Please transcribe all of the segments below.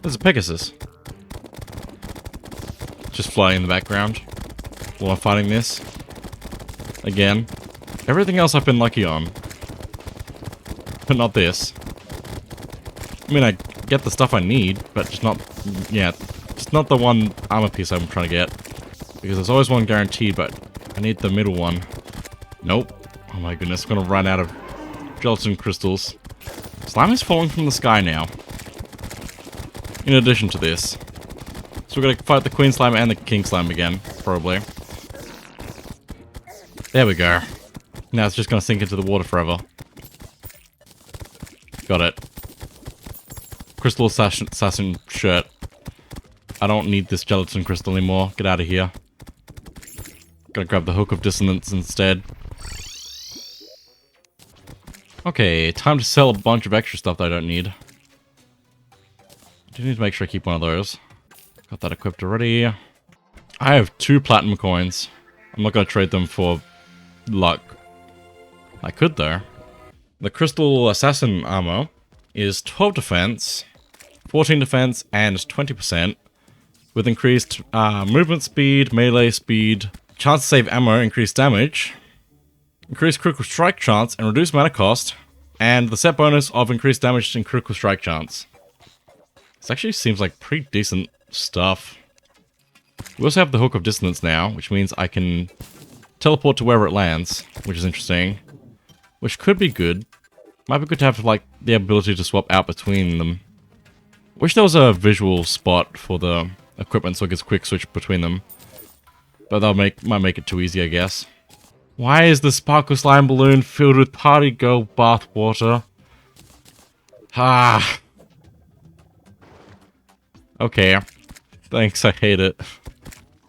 There's a Pegasus. Just flying in the background while I'm fighting this. Again. Everything else I've been lucky on. But not this. I mean, I get the stuff I need, but just not... Yeah, just not the one armor piece I'm trying to get. Because there's always one guaranteed, but I need the middle one. Nope. Oh my goodness, I'm gonna run out of gelatin crystals. Slime is falling from the sky now. In addition to this. So we're gonna fight the Queen Slime and the King Slime again, probably. There we go. Now it's just gonna sink into the water forever. Got it. Crystal Assassin shirt. I don't need this gelatin crystal anymore. Get out of here. Gotta grab the Hook of Dissonance instead. Okay, time to sell a bunch of extra stuff that I don't need. Do need to make sure I keep one of those. Got that equipped already. I have 2 platinum coins. I'm not gonna trade them for luck. I could though. The Crystal Assassin armor is 12 defense, 14 defense, and 20%. With increased movement speed, melee speed, chance to save ammo, increased damage, increased critical strike chance, and reduced mana cost, and the set bonus of increased damage and critical strike chance. This actually seems like pretty decent stuff. We also have the Hook of Dissonance now, which means I can teleport to wherever it lands, which is interesting. Which could be good. Might be good to have, like, the ability to swap out between them. Wish there was a visual spot for the equipment so I could quick switch between them. But that might make it too easy, I guess. Why is the Sparkle Slime Balloon filled with party girl bath water? Ah. Okay. Thanks, I hate it.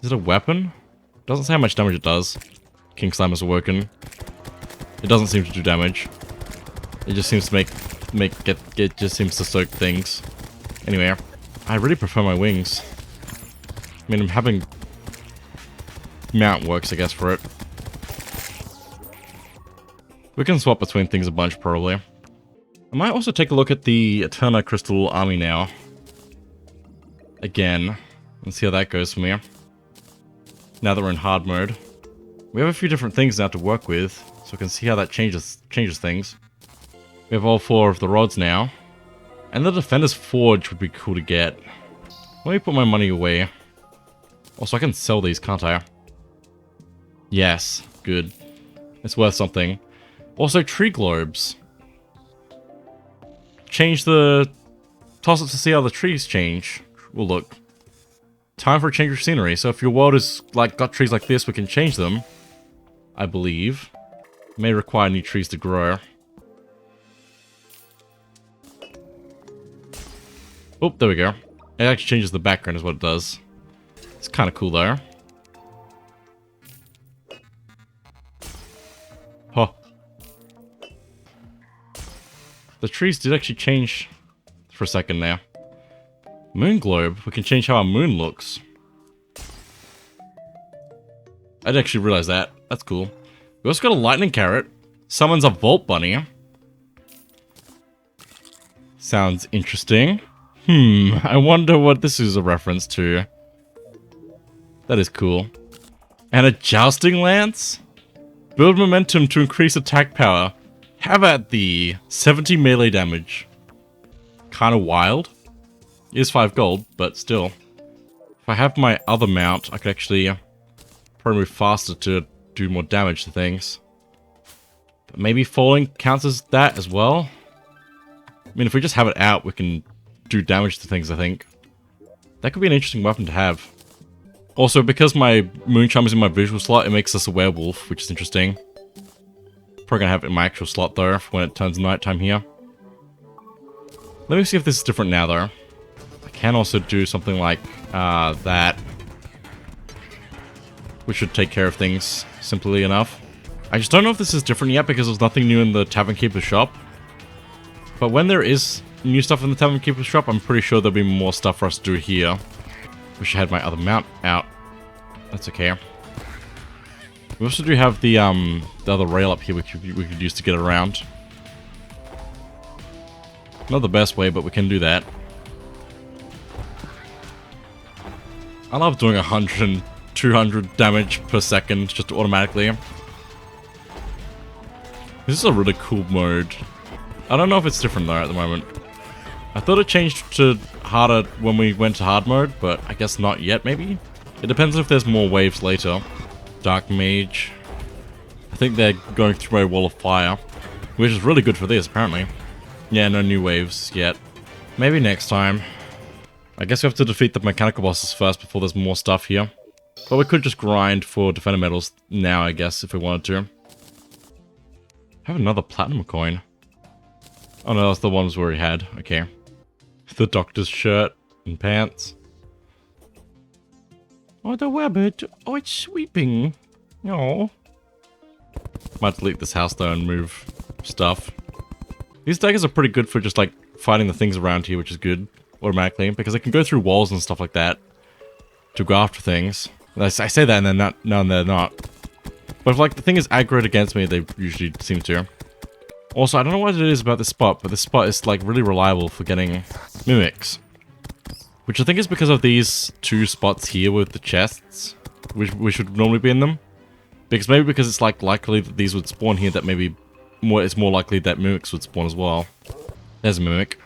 Is it a weapon? Doesn't say how much damage it does. King Slime is working. It doesn't seem to do damage. It just seems to it just seems to soak things. Anyway, I really prefer my wings. I mean, I'm having mount works, I guess, for it. We can swap between things a bunch, probably. I might also take a look at the Eterna Crystal Army now. Again. And see how that goes for me. Now that we're in hard mode. We have a few different things now to work with, so we can see how that changes things. We have all 4 of the rods now. And the Defender's Forge would be cool to get. Let me put my money away. Also, I can sell these, can't I? Yes, good. It's worth something. Also, tree globes. Change the... Toss it to see how the trees change. Well, look. Time for a change of scenery. So if your world is, like, got trees like this, we can change them. I believe. May require new trees to grow. Oh, there we go. It actually changes the background is what it does. It's kind of cool though. Huh. The trees did actually change for a second now. Moon globe. We can change how our moon looks. I didn't actually realize that. That's cool. We also got a lightning carrot. Summons a Vault Bunny. Sounds interesting. I wonder what this is a reference to. That is cool. And a Jousting Lance? Build momentum to increase attack power. How about the 70 melee damage? Kinda wild. It is 5 gold, but still. If I have my other mount, I could actually probably move faster to do more damage to things. But maybe falling counts as that as well? I mean, if we just have it out, we can do damage to things, I think. That could be an interesting weapon to have. Also, because my Moonchime is in my visual slot, it makes us a werewolf, which is interesting. Probably gonna have it in my actual slot, though, for when it turns nighttime here. Let me see if this is different now, though. I can also do something like that. Which should take care of things simply enough. I just don't know if this is different yet, because there's nothing new in the Tavern Keeper's shop. But when there is new stuff in the Tavern Keeper's shop, I'm pretty sure there'll be more stuff for us to do here. Wish I had my other mount out. That's okay. We also do have the other rail up here we could use to get around. Not the best way, but we can do that. I love doing 100 and 200 damage per second just automatically. This is a really cool mode. I don't know if it's different though at the moment. I thought it changed to harder when we went to hard mode, but I guess not yet maybe? It depends if there's more waves later. Dark Mage. I think they're going through a wall of fire, which is really good for this apparently. Yeah, no new waves yet. Maybe next time. I guess we have to defeat the mechanical bosses first before there's more stuff here. But we could just grind for defender medals now, I guess, if we wanted to. I have another platinum coin. Oh no, that's the ones we already had. Okay. The doctor's shirt and pants. Oh, the rabbit. Oh, it's sweeping. Oh. Might delete this house though and move stuff. These daggers are pretty good for just like fighting the things around here, which is good automatically, because they can go through walls and stuff like that to go after things. I say that and then they're not. But if like the thing is aggroed against me, they usually seem to. Also, I don't know what it is about this spot, but this spot is like really reliable for getting mimics. Which I think is because of these two spots here with the chests, which would normally be in them. Because maybe because it's like likely that these would spawn here, that maybe it's more likely that mimics would spawn as well. There's a mimic.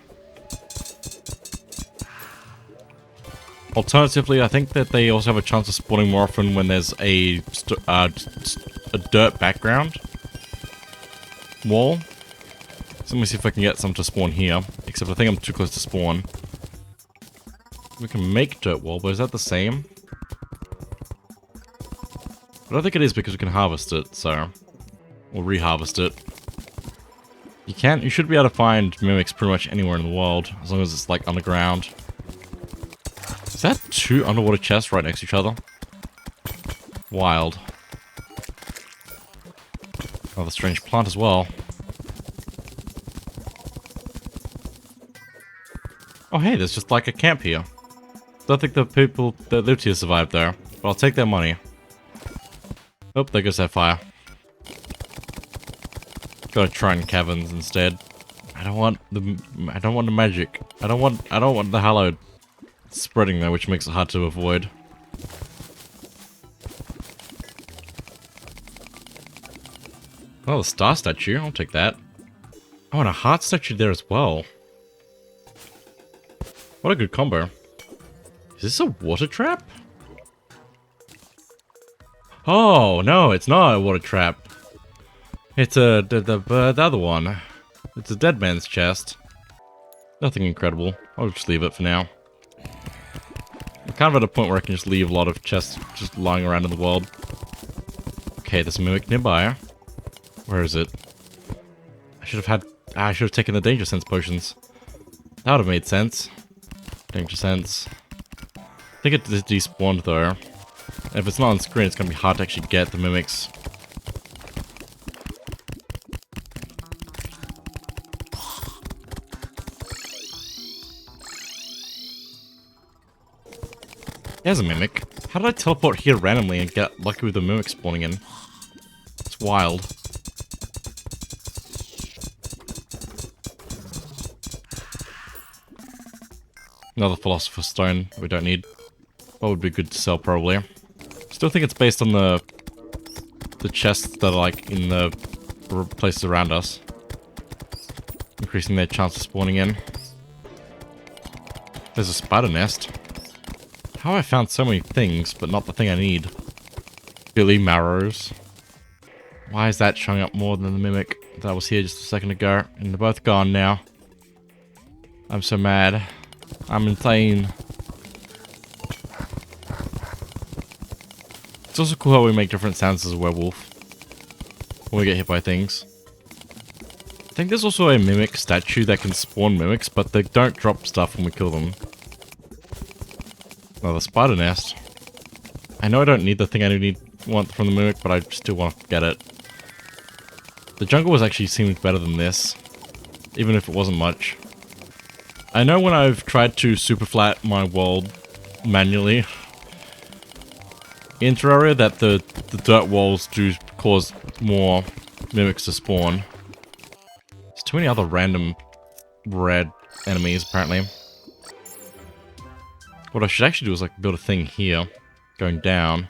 Alternatively, I think that they also have a chance of spawning more often when there's a dirt background wall. So let me see if I can get some to spawn here. Except I think I'm too close to spawn. We can make dirt wall, but is that the same? I don't think it is because we can harvest it, so... We'll re-harvest it. You should be able to find mimics pretty much anywhere in the world, as long as it's like underground. Is that two underwater chests right next to each other? Wild. Another strange plant as well. Oh hey, there's just like a camp here. Don't think the people that lived here survived there, but I'll take their money. Oh, there goes that fire. Gotta try in caverns instead. I don't want the magic. I don't want the hallowed spreading there, which makes it hard to avoid. Oh, the star statue. I'll take that. Oh, and a heart statue there as well. What a good combo. Is this a water trap? Oh, no, it's not a water trap. It's the other one. It's a dead man's chest. Nothing incredible. I'll just leave it for now. I'm kind of at a point where I can just leave a lot of chests just lying around in the world. Okay, there's a mimic nearby. Where is it? I should have taken the danger sense potions. That would have made sense. Danger sense. I think it despawned though. If it's not on screen, it's gonna be hard to actually get the mimics. There's a mimic. How did I teleport here randomly and get lucky with the mimic spawning in? It's wild. Another Philosopher's Stone we don't need. What would be good to sell probably. Still think it's based on the chests that are like in the places around us. Increasing their chance of spawning in. There's a spider nest. How have I found so many things, but not the thing I need? Billy Marrows. Why is that showing up more than the mimic that was here just a second ago? And they're both gone now. I'm so mad. I'm insane. It's also cool how we make different sounds as a werewolf when we get hit by things. I think there's also a mimic statue that can spawn mimics, but they don't drop stuff when we kill them. Another spider nest. I know I don't need the thing I want from the mimic, but I still want to get it. The jungle was actually seemed better than this, even if it wasn't much. I know when I've tried to super flat my world manually in Terraria that the dirt walls do cause more mimics to spawn. There's too many other random red enemies apparently. What I should actually do is like build a thing here, going down.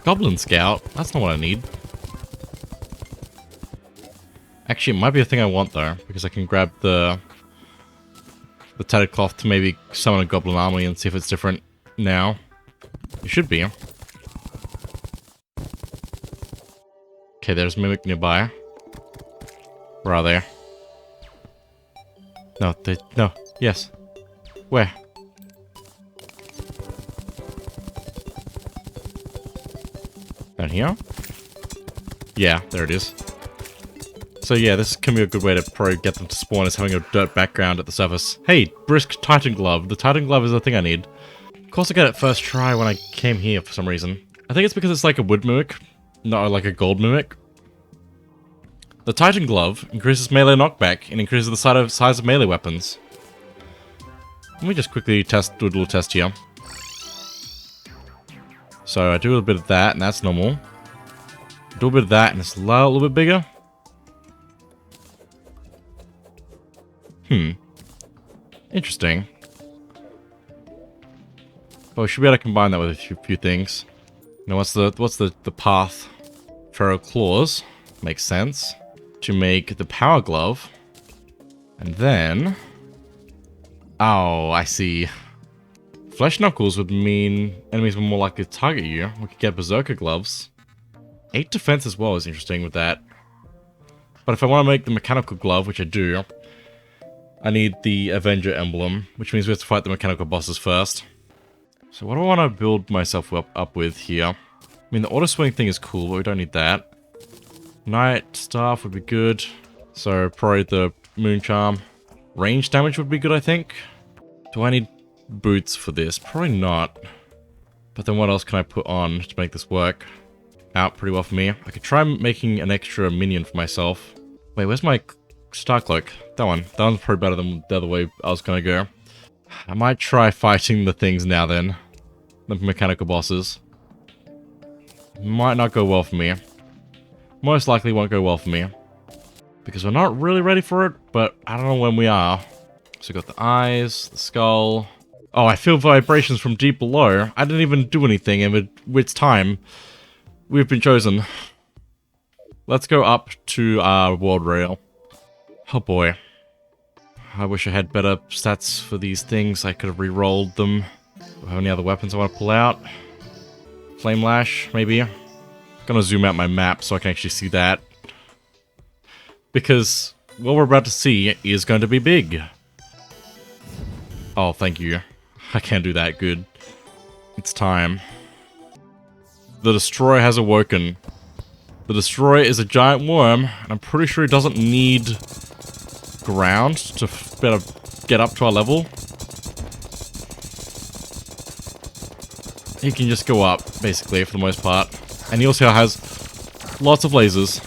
Goblin Scout? That's not what I need. Actually, it might be a thing I want though, because I can grab the tattered cloth to maybe summon a goblin army and see if it's different now. It should be. Okay, there's Mimic nearby. Where are they? No, no, yes. Where? Down here? Yeah, there it is. So yeah, this can be a good way to probably get them to spawn, is having a dirt background at the surface. Hey, Brisk Titan Glove. The Titan Glove is the thing I need. Of course I got it first try when I came here for some reason. I think it's because it's like a wood mimic, not like a gold mimic. The Titan Glove increases melee knockback and increases the size of melee weapons. Let me just quickly do a little test here. So I do a bit of that, and that's normal. Do a bit of that, and it's a little bit bigger. Interesting. But we should be able to combine that with a few things. Now, what's the path? Pharaoh Claws makes sense. To make the Power Glove. And then... Oh, I see. Flesh Knuckles would mean enemies were more likely to target you. We could get Berserker Gloves. 8 defense as well is interesting with that. But if I want to make the Mechanical Glove, which I do, I need the Avenger Emblem, which means we have to fight the mechanical bosses first. So what do I want to build myself up with here? I mean, the Auto Swing thing is cool, but we don't need that. Night Staff would be good. So probably the Moon Charm. Range damage would be good, I think. Do I need boots for this? Probably not. But then what else can I put on to make this work? Out pretty well for me. I could try making an extra minion for myself. Wait, where's my Star Cloak? That one. That one's probably better than the other way I was gonna go. I might try fighting the things now then. The mechanical bosses. Might not go well for me. Most likely won't go well for me. Because we're not really ready for it, but I don't know when we are. So we got the eyes, the skull. Oh, I feel vibrations from deep below. I didn't even do anything, and it's time. We've been chosen. Let's go up to our world rail. Oh boy. I wish I had better stats for these things. I could have re-rolled them. Do I have any other weapons I want to pull out? Flame Lash, maybe? Gonna zoom out my map so I can actually see that. Because what we're about to see is going to be big. Oh, thank you. I can't do that good. It's time. The Destroyer has awoken. The Destroyer is a giant worm, and I'm pretty sure it doesn't need ground to better get up to our level. He can just go up, basically, for the most part. And he also has lots of lasers.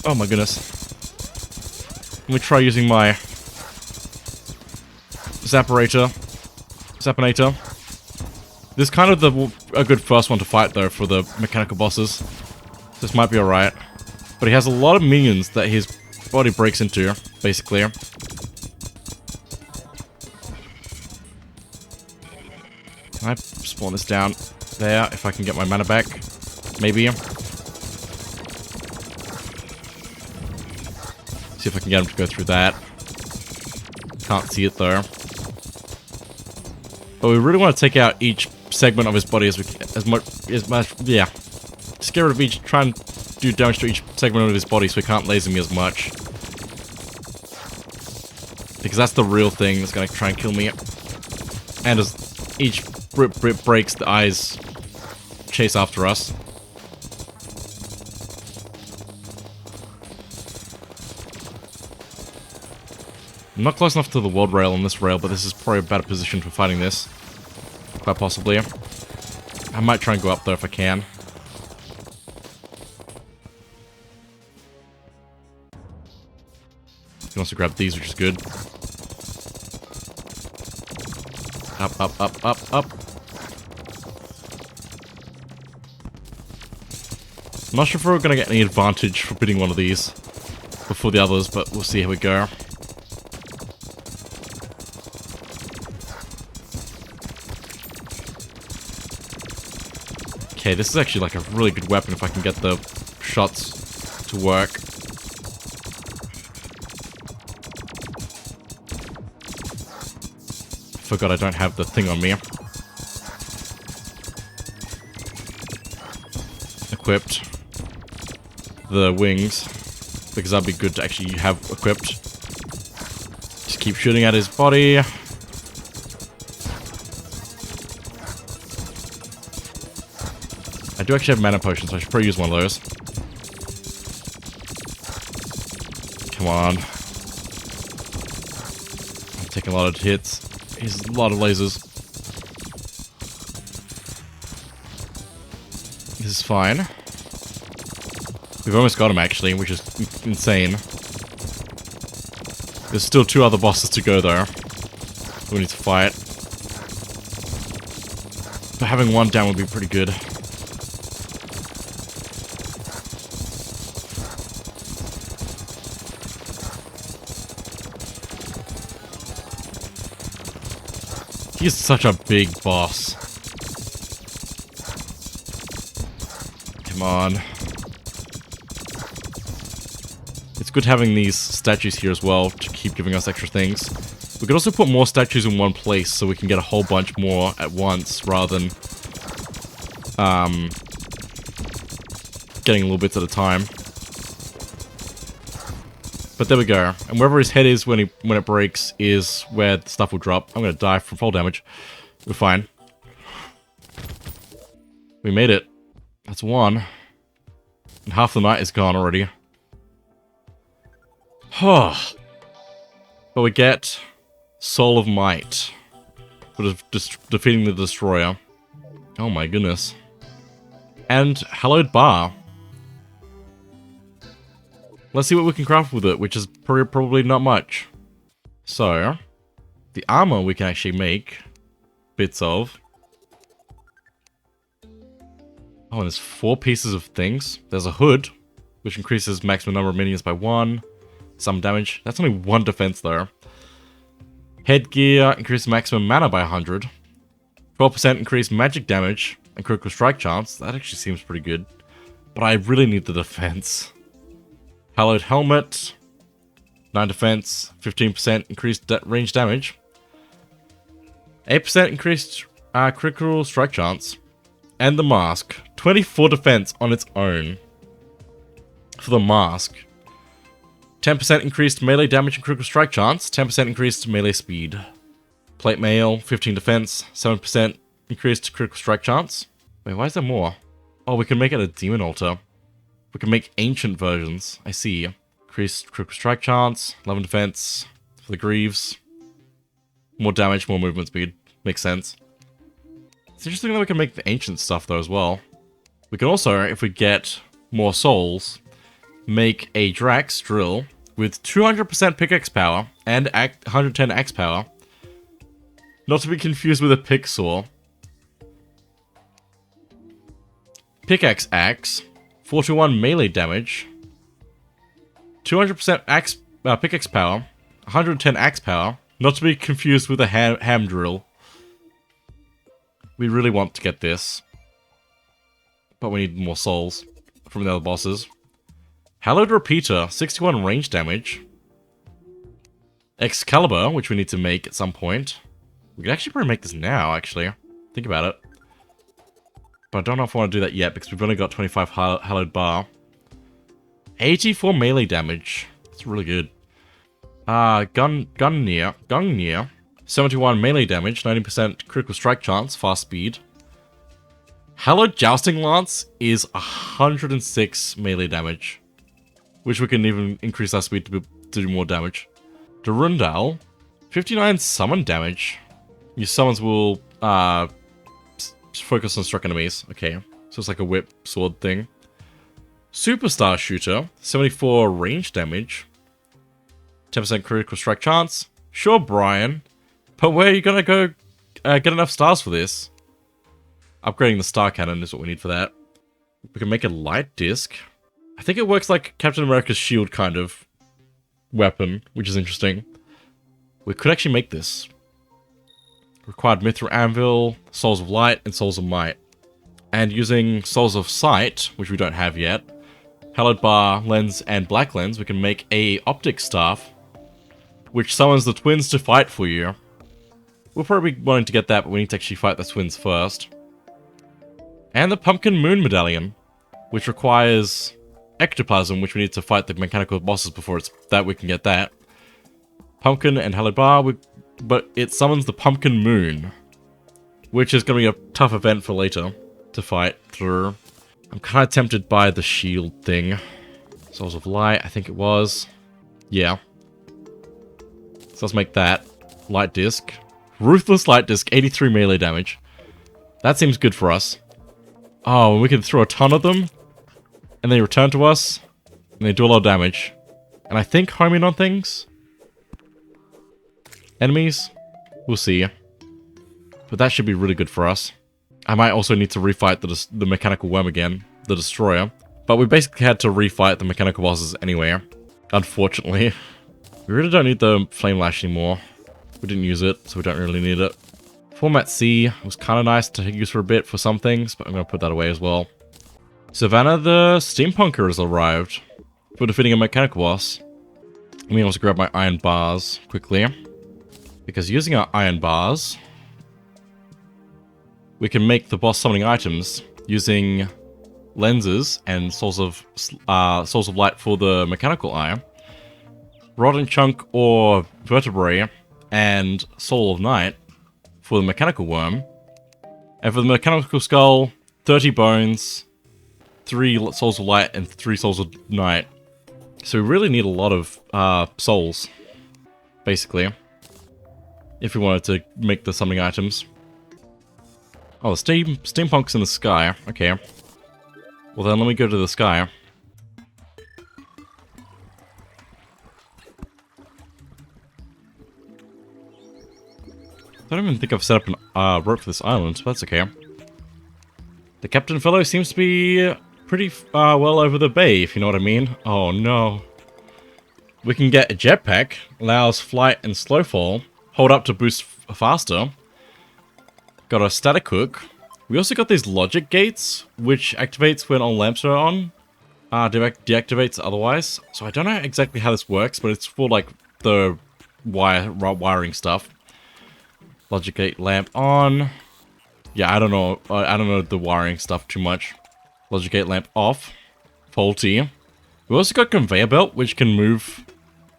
Oh my goodness. Let me try using my Zappinator. This is kind of a good first one to fight, though, for the mechanical bosses. This might be alright. But he has a lot of minions that his body breaks into, basically. Can I spawn this down there if I can get my mana back? Maybe. See if I can get him to go through that. Can't see it though. But we really want to take out each segment of his body as much, yeah. Just get rid of each, try and do damage to each segment of his body so he can't laser me as much. Because that's the real thing that's gonna try and kill me. And as each rip breaks, the eyes chase after us. I'm not close enough to the world rail on this rail, but this is probably a better position for fighting this. Quite possibly. I might try and go up though if I can. He wants to grab these, which is good. Up, up, up, up, up. I'm not sure if we're going to get any advantage for bidding one of these before the others, but we'll see how we go. Okay, this is actually like a really good weapon if I can get the shots to work. Forgot I don't have the thing on me. Equipped. The wings. Because that'd be good to actually have equipped. Just keep shooting at his body. I do actually have mana potions, so I should probably use one of those. Come on. I'm taking a lot of hits. He's a lot of lasers. This is fine. We've almost got him, actually, which is insane. There's still 2 other bosses to go, though. We need to fight. But having one down would be pretty good. He's such a big boss. Come on. It's good having these statues here as well to keep giving us extra things. We could also put more statues in one place so we can get a whole bunch more at once rather than getting little bits at a time. But there we go. And wherever his head is when it breaks is where the stuff will drop. I'm gonna die from fall damage. We're fine. We made it. That's 1. And half the night is gone already. But we get Soul of Might for defeating the Destroyer. Oh my goodness. And Hallowed Bar. Let's see what we can craft with it, which is probably not much. So, the armor we can actually make bits of. Oh, and there's 4 pieces of things. There's a hood, which increases maximum number of minions by 1. Some damage. That's only 1 defense though. Headgear increases maximum mana by 100. 12% increased magic damage and critical strike chance. That actually seems pretty good. But I really need the defense. Hallowed Helmet. 9 defense. 15% increased range damage. 8% increased critical strike chance. And the mask. 24 defense on its own. For the mask. 10% increased melee damage and critical strike chance. 10% increased melee speed. Plate mail. 15 defense. 7% increased critical strike chance. Wait, why is there more? Oh, we can make it a demon altar. We can make ancient versions. I see. Increased critical strike chance. 11 defense. For the greaves. More damage, more movement speed. Makes sense. It's interesting that we can make the ancient stuff though as well. We can also, if we get more souls, make a Drax drill with 200% pickaxe power and 110 axe power. Not to be confused with a pick saw. Pickaxe axe, 41 melee damage, 200% pickaxe power, 110 axe power. Not to be confused with a ham drill. We really want to get this. But we need more souls from the other bosses. Hallowed Repeater, 61 range damage. Excalibur, which we need to make at some point. We could actually probably make this now, actually. Think about it. But I don't know if I want to do that yet, because we've only got 25 Hallowed Bar. 84 melee damage. That's really good. Gungnir. 71 melee damage, 90% critical strike chance, fast speed. Hallowed Jousting Lance is 106 melee damage. Which we can even increase our speed to do more damage. Durundal, 59 summon damage. Your summons will focus on struck enemies. Okay, so it's like a whip sword thing. Superstar Shooter, 74 range damage. 10% critical strike chance. Sure, Brian. But where are you gonna go get enough stars for this? Upgrading the star cannon is what we need for that. We can make a light disc. I think it works like Captain America's shield kind of weapon, which is interesting. We could actually make this. Required Mithril Anvil, Souls of Light, and Souls of Might. And using Souls of Sight, which we don't have yet, Hallowed Bar, Lens, and Black Lens, we can make a Optic Staff, which summons the twins to fight for you. We'll probably be wanting to get that, but we need to actually fight the twins first. And the Pumpkin Moon Medallion, which requires Ectoplasm, which we need to fight the mechanical bosses before it's that we can get that. Pumpkin and Hallowed Bar, but it summons the Pumpkin Moon, which is going to be a tough event for later to fight through. I'm kind of tempted by the shield thing. Souls of Light, I think it was. Yeah. So let's make that. Light Disc. Ruthless Light Disc, 83 melee damage. That seems good for us. Oh, and we can throw a ton of them, and they return to us, and they do a lot of damage. And I think homing on things? Enemies? We'll see. But that should be really good for us. I might also need to refight the mechanical worm again, the destroyer. But we basically had to refight the mechanical bosses anyway, unfortunately. We really don't need the Flame Lash anymore. We didn't use it, so we don't really need it. Format C was kind of nice to use for a bit for some things, but I'm going to put that away as well. Savannah the Steampunker has arrived for defeating a mechanical boss. Let me also grab my iron bars quickly, because using our iron bars, we can make the boss summoning items using lenses and souls of light for the mechanical eye, rod and chunk or vertebrae, and soul of night for the mechanical worm, and for the mechanical skull, 30 bones, 3 souls of light, and 3 souls of night. So we really need a lot of souls, basically, if we wanted to make the summoning items. Oh, the steampunk's in the sky. Okay. Well then, let me go to the sky. I don't even think I've set up a rope for this island, but that's okay. The captain fellow seems to be pretty well over the bay, if you know what I mean. Oh no. We can get a jetpack, allows flight and slow fall, hold up to boost faster. Got a static hook. We also got these logic gates, which activates when all lamps are on. Deactivates otherwise. So I don't know exactly how this works, but it's for like the wiring stuff. Logic gate lamp on. Yeah, I don't know the wiring stuff too much. Logic gate lamp off. Faulty. We also got conveyor belt, which can move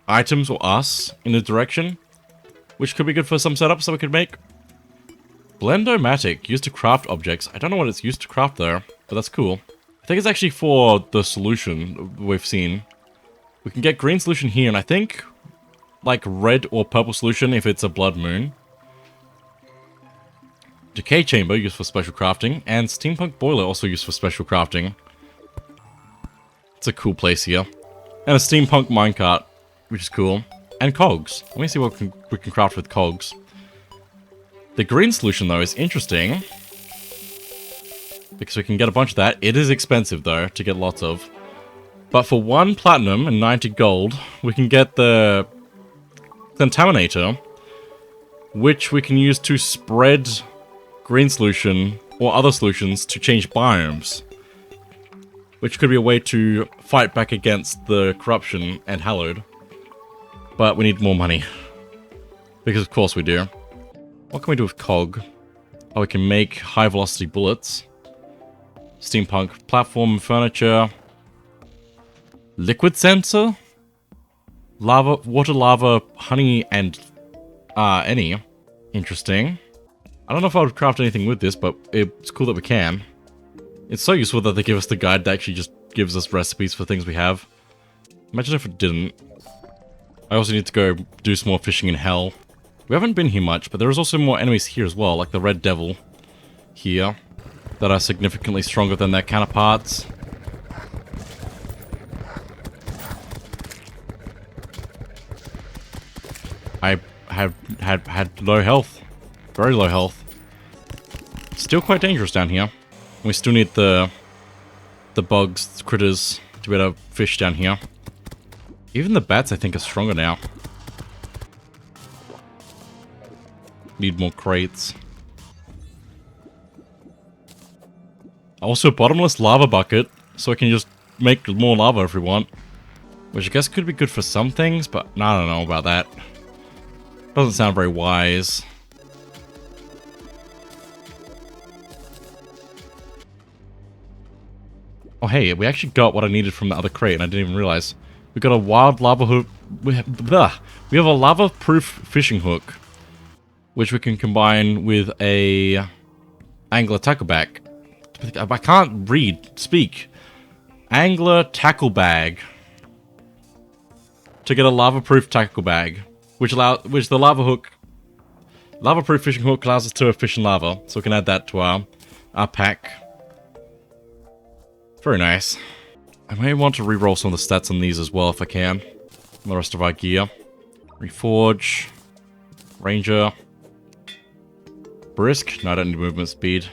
items or us in a direction, which could be good for some setups that we could make. Blend-O-Matic, used to craft objects. I don't know what it's used to craft though, but that's cool. I think it's actually for the solution we've seen. We can get green solution here, and I think like red or purple solution if it's a blood moon. Decay chamber, used for special crafting, and steampunk boiler, also used for special crafting. It's a cool place here. And a steampunk minecart, which is cool. And cogs. Let me see what we can craft with cogs. The green solution, though, is interesting, because we can get a bunch of that. It is expensive, though, to get lots of. But for 1 platinum and 90 gold, we can get the Contaminator, which we can use to spread green solution or other solutions to change biomes, which could be a way to fight back against the corruption and hallowed. But we need more money, because of course we do. What can we do with cog? Oh, we can make high velocity bullets, steampunk platform furniture, liquid sensor, lava, water lava, honey, and any. Interesting. I don't know if I would craft anything with this, but it's cool that we can. It's so useful that they give us the guide that actually just gives us recipes for things we have. Imagine if it didn't. I also need to go do some more fishing in hell. We haven't been here much, but there is also more enemies here as well, like the Red Devil here, that are significantly stronger than their counterparts. I have had low health. Very low health. Still quite dangerous down here. We still need the the bugs, critters, to be able to fish down here. Even the bats, I think, are stronger now. Need more crates. Also, a bottomless lava bucket, so I can just make more lava if we want. Which I guess could be good for some things, but I don't know about that. Doesn't sound very wise. Oh hey, we actually got what I needed from the other crate, and I didn't even realize. We got a wild lava hook. We have a lava-proof fishing hook, which we can combine with a angler tackle bag. I can't speak. Angler tackle bag. To get a lava-proof tackle bag, which the lava-proof fishing hook allows us to fish in lava, so we can add that to our pack. Very nice. I may want to re-roll some of the stats on these as well if I can. The rest of our gear. Reforge. Ranger. Brisk. No, I don't need movement speed.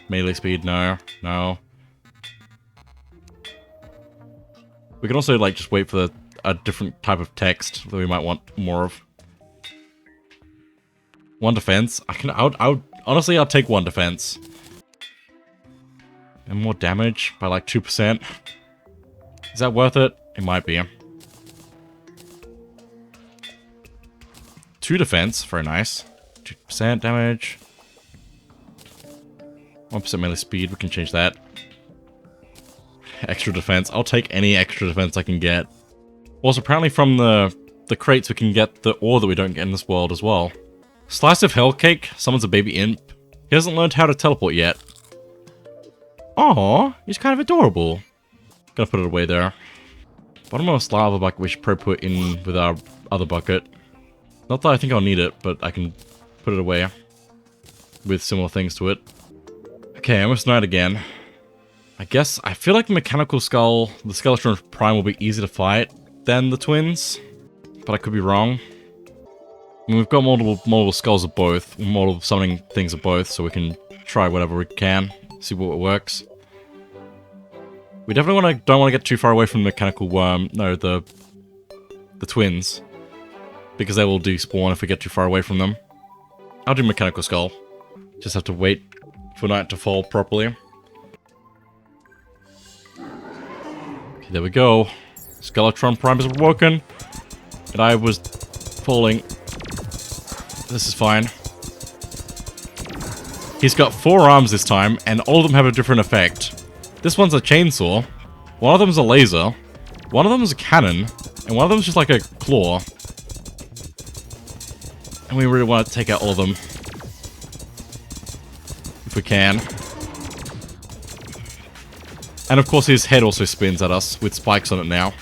Melee speed, no. No. We can also, like, just wait for a different type of text that we might want more of. 1 defense. Honestly, I'll take 1 defense. And more damage by like 2%. Is that worth it? It might be. 2 defense, very nice. 2% damage. 1% melee speed, we can change that. Extra defense. I'll take any extra defense I can get. Also, apparently from the crates we can get the ore that we don't get in this world as well. Slice of hell cake. Someone's a baby imp. He hasn't learned how to teleport yet. Aww, he's kind of adorable. Gonna put it away there. Bottomless lava bucket we should probably put in with our other bucket. Not that I think I'll need it, but I can put it away with similar things to it. Okay, almost night again. I feel like the mechanical skull, the Skeleton Prime will be easier to fight than the twins, but I could be wrong. I mean, we've got multiple skulls of both, multiple summoning things of both, so we can try whatever we can, see what works. We definitely don't want to get too far away from the mechanical worm, no, the twins, because they will despawn if we get too far away from them. I'll do mechanical skull. Just have to wait for night to fall properly. Okay, there we go. Skeletron Prime is awoken, and I was falling. This is fine. He's got 4 arms this time, and all of them have a different effect. This one's a chainsaw, one of them is a laser, one of them is a cannon, and one of them is just like a claw. And we really want to take out all of them. If we can. And of course his head also spins at us, with spikes on it now.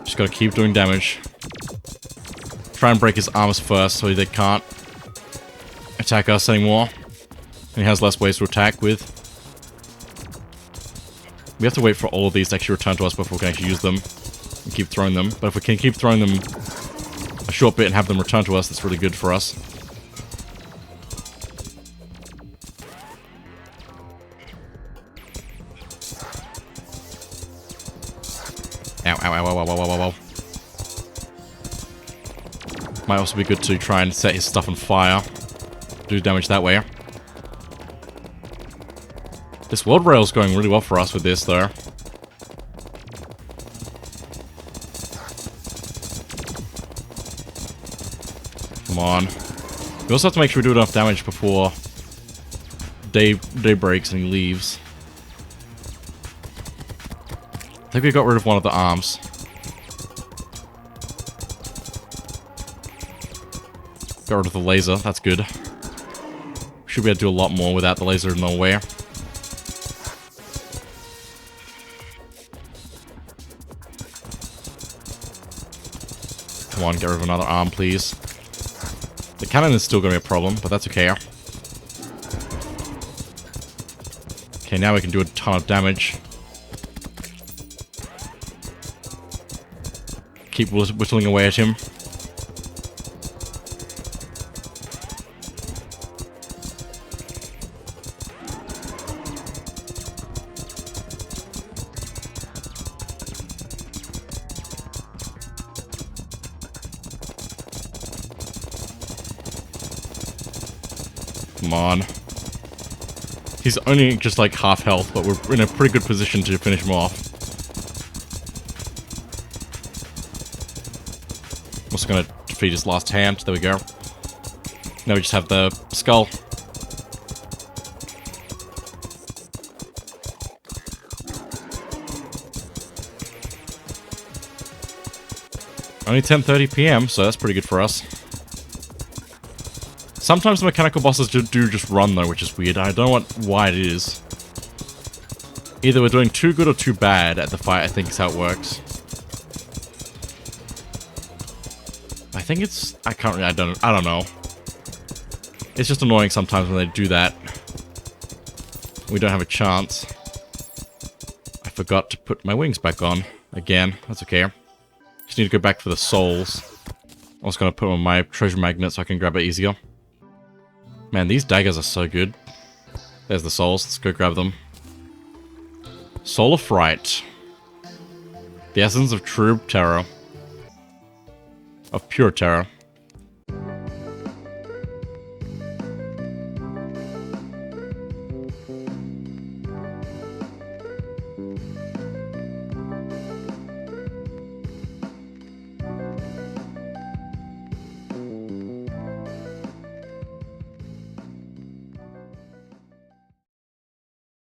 Just gotta keep doing damage. Try and break his arms first so they can't attack us anymore. And he has less ways to attack with. We have to wait for all of these to actually return to us before we can actually use them and keep throwing them. But if we can keep throwing them a short bit and have them return to us, that's really good for us. Ow, ow, ow, ow, ow, ow, ow, ow. Might also be good to try and set his stuff on fire. Do damage that way. This world rail's going really well for us with this, though. Come on. We also have to make sure we do enough damage before day breaks and he leaves. I think we got rid of one of the arms. Got rid of the laser, that's good. Should be able to do a lot more without the laser in the way. Come on, get rid of another arm, please. The cannon is still going to be a problem, but that's okay. Okay, now we can do a ton of damage. keep whittling away at him. Come on. He's only just like half health, but we're in a pretty good position to finish him off. Also gonna defeat his last hand. There we go. Now we just have the skull. Only 10:30 PM, so that's pretty good for us. Sometimes the mechanical bosses do just run though, which is weird. I don't know why it is. Either we're doing too good or too bad at the fight, I think is how it works. I think it's... I don't know. It's just annoying sometimes when they do that. We don't have a chance. I forgot to put my wings back on. Again, that's okay. Just need to go back for the souls. I was gonna put on my treasure magnet so I can grab it easier. Man, these daggers are so good. There's the souls. Let's go grab them. Soul of Fright. The essence of true terror. Of pure terror.